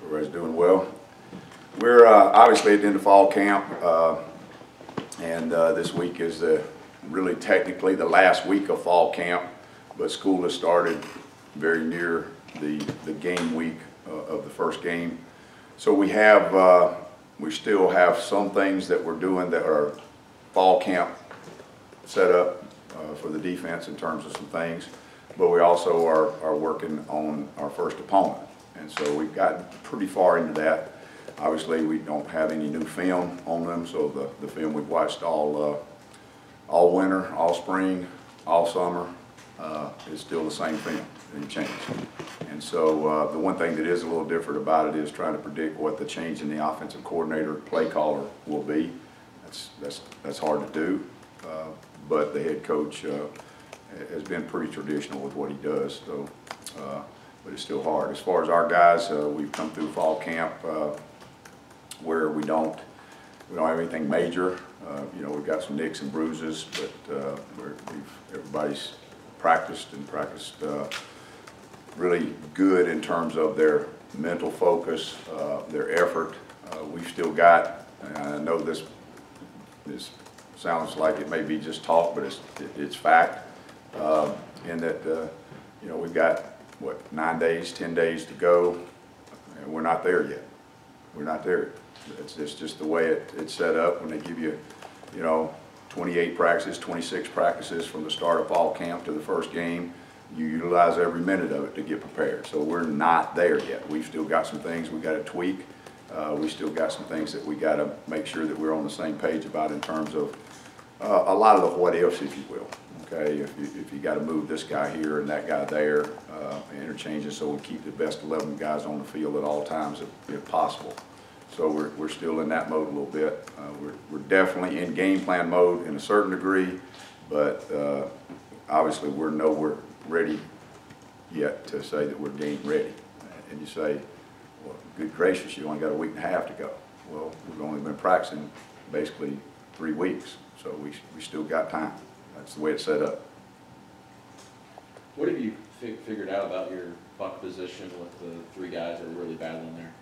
Everybody's doing well. We're obviously at the end of fall camp, and this week is really technically the last week of fall camp, but school has started very near the game week of the first game. So we still have some things that we're doing that are fall camp set up for the defense in terms of some things, but we also are working on our first opponent. And so we've gotten pretty far into that. Obviously, we don't have any new film on them, so the film we've watched all winter, all spring, all summer is still the same film. Didn't change. And so the one thing that is a little different about it is trying to predict what the change in the offensive coordinator, play caller will be. That's hard to do, but the head coach has been pretty traditional with what he does. So. But it's still hard. As far as our guys, we've come through fall camp where we don't have anything major. We've got some nicks and bruises, but everybody's practiced really good in terms of their mental focus, their effort. We've still got, and I know this sounds like it may be just talk, but it's fact, in that we've got, 9 days, 10 days to go, and we're not there yet. We're not there. It's just the way it's set up. When they give you, 28 practices, 26 practices from the start of fall camp to the first game, you utilize every minute of it to get prepared. So we're not there yet. We've still got some things we got to tweak. We still got some things that we got to make sure that we're on the same page about in terms of a lot of the what ifs, if you will. Okay, if you got to move this guy here and that guy there, interchanges, so we keep the best 11 guys on the field at all times if possible. So we're still in that mode a little bit. We're definitely in game plan mode in a certain degree, but obviously we're nowhere ready yet to say that we're game ready. And you say, well, good gracious, you only got a week and a half to go. Well, we've only been practicing basically 3 weeks, so we still got time. That's the way it's set up. What have you figured out about your buck position with the 3 guys that are really battling there?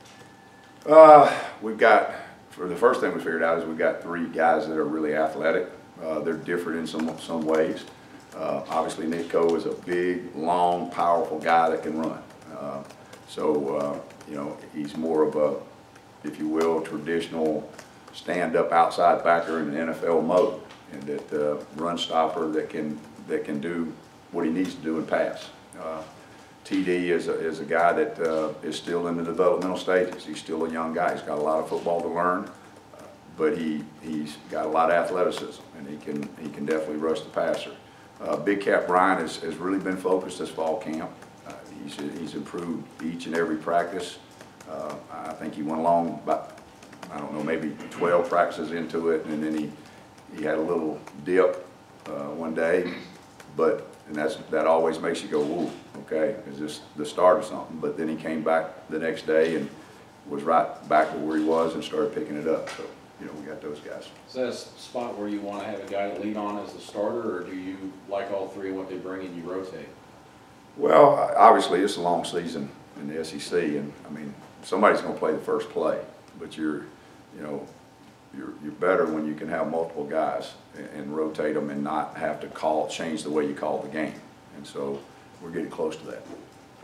We've got, for the first thing we figured out is we've got 3 guys that are really athletic. They're different in some ways. Obviously, Nico is a big, long, powerful guy that can run. He's more of a, if you will, traditional stand-up outside backer in an NFL mode, and that run stopper that can do what he needs to do and pass. TD is a guy that is still in the developmental stages. He's still a young guy. He's got a lot of football to learn, but he's got a lot of athleticism, and he can definitely rush the passer. Big Cat Brian has really been focused this fall camp. He's improved each and every practice. I think he went along about, I don't know, maybe 12 practices into it, and then he had a little dip one day, and that always makes you go, ooh, okay, is this the start of something? But then he came back the next day and was right back where he was and started picking it up. So, we got those guys. Is that a spot where you want to have a guy to lead on as the starter, or do you like all 3 and what they bring and you rotate? Well, obviously it's a long season in the SEC, and I mean, somebody's going to play the first play, but you're better when you can have multiple guys and rotate them and not have to change the way you call the game. And so we're getting close to that.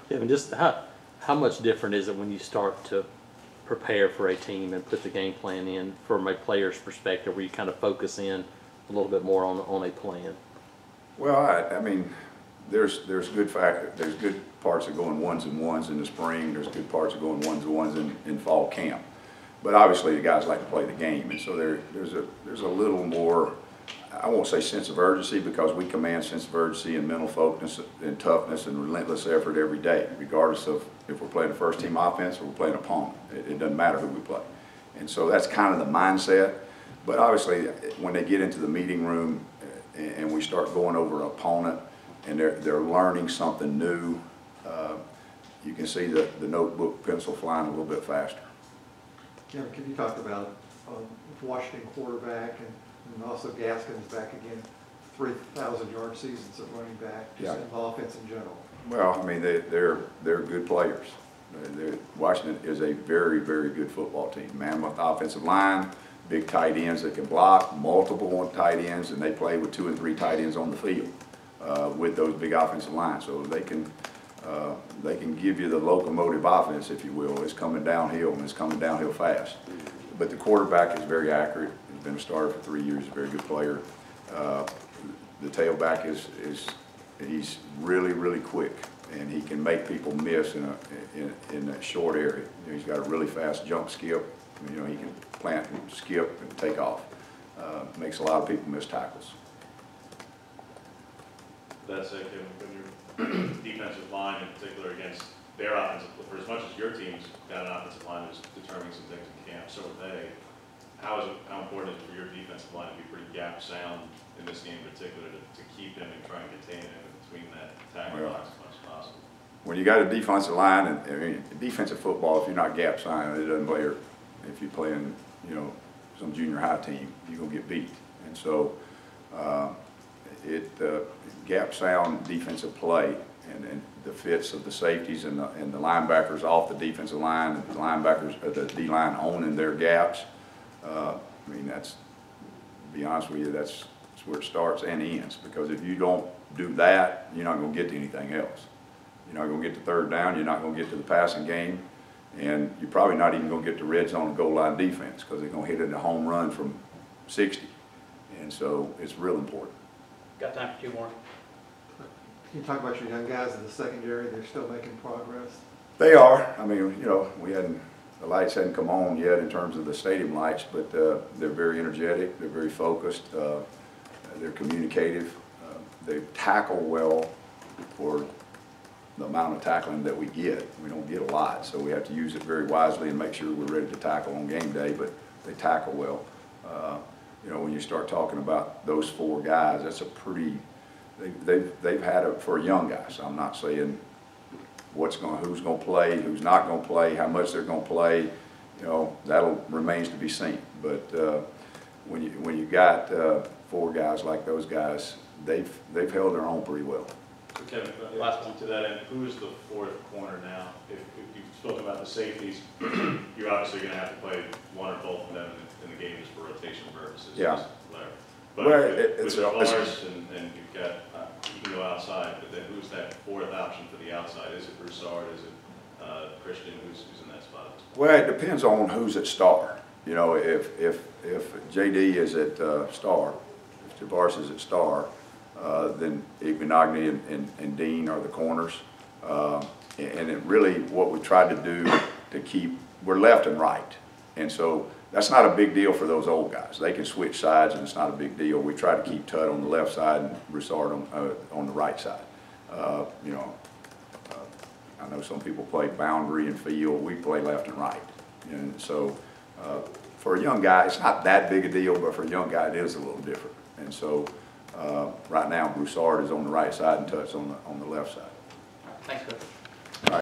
Yeah, and just how much different is it when you start to prepare for a team and put the game plan in from a player's perspective, where you kind of focus in a little bit more on a plan? Well, I mean, there's good parts of going ones and ones in the spring. There's good parts of going ones and ones in fall camp. But obviously the guys like to play the game, and so there's a little more, I won't say sense of urgency, because we command sense of urgency and mental focus and toughness and relentless effort every day, regardless of if we're playing a first team offense or we're playing an opponent. It doesn't matter who we play. And so that's kind of the mindset. But obviously when they get into the meeting room and we start going over an opponent and they're learning something new, you can see the notebook pencil flying a little bit faster. Jim, can you talk about Washington quarterback and also Gaskin's back again, 3,000-yard seasons at running back, just in offense in general? Well, I mean, they're good players. Washington is a very, very good football team. Mammoth offensive line, big tight ends that can block, multiple tight ends, and they play with 2 and 3 tight ends on the field with those big offensive lines. So they can give you the locomotive offense, if you will. It's coming downhill, and it's coming downhill fast. But the quarterback is very accurate. He's been a starter for 3 years. He's a very good player. The tailback he's really, really quick, and he can make people miss in that short area. You know, he's got a really fast jump skip. You know, he can plant and skip and take off. Makes a lot of people miss tackles. That's it, when your defensive line in particular against their offensive, for as much as your team's got an offensive line that's determining some things in camp, so are they. How important is it for your defensive line to be pretty gap sound in this game in particular to keep him and try and contain him between that tackle box as much as possible? When you got a defensive line, and I mean, defensive football, if you're not gap sound, it doesn't play. If you're playing, you know, some junior high team, you're gonna get beat. And so, gap sound defensive play, and the fits of the safeties and the linebackers off the defensive line, and the linebackers, the D line owning their gaps. I mean, to be honest with you, that's where it starts and ends. Because if you don't do that, you're not going to get to anything else. You're not going to get to third down. You're not going to get to the passing game, and you're probably not even going to get to red zone and goal line defense, because they're going to hit it a home run from 60. And so it's real important. Got time for 2 more? Can you talk about your young guys in the secondary? They're still making progress. They are. I mean, you know, the lights hadn't come on yet in terms of the stadium lights, but they're very energetic. They're very focused. They're communicative. They tackle well for the amount of tackling that we get. We don't get a lot, so we have to use it very wisely and make sure we're ready to tackle on game day, but they tackle well. You know, when you start talking about those 4 guys, that's a pretty, they've had it for a young guy, so I'm not saying who's going to play, who's not going to play, how much they're going to play. You know, that'll remains to be seen. But when you got 4 guys like those guys, they've held their own pretty well. So Kevin, last one to that end, who is the 4th corner now? If you've spoken about the safeties, you're obviously going to have to play one or both of them in the game just for rotation purposes. Yeah. But well, with Bars and you've got, you can go outside, but then who's that 4th option for the outside? Is it Broussard? Is it Christian? Who's in that spot? Well, it depends on who's at star. You know, if JD is at star, if Javaris is at star, then Igbenogny and Dean are the corners. And it really, what we tried to do to keep, we're left and right. And so that's not a big deal for those old guys. They can switch sides, and it's not a big deal. We try to keep Tutt on the left side and Broussard on the right side. You know, I know some people play boundary and field. We play left and right. And so for a young guy, it's not that big a deal, but for a young guy, it is a little different. And so right now, Broussard is on the right side and Tutt's on the left side. Thanks, Coach.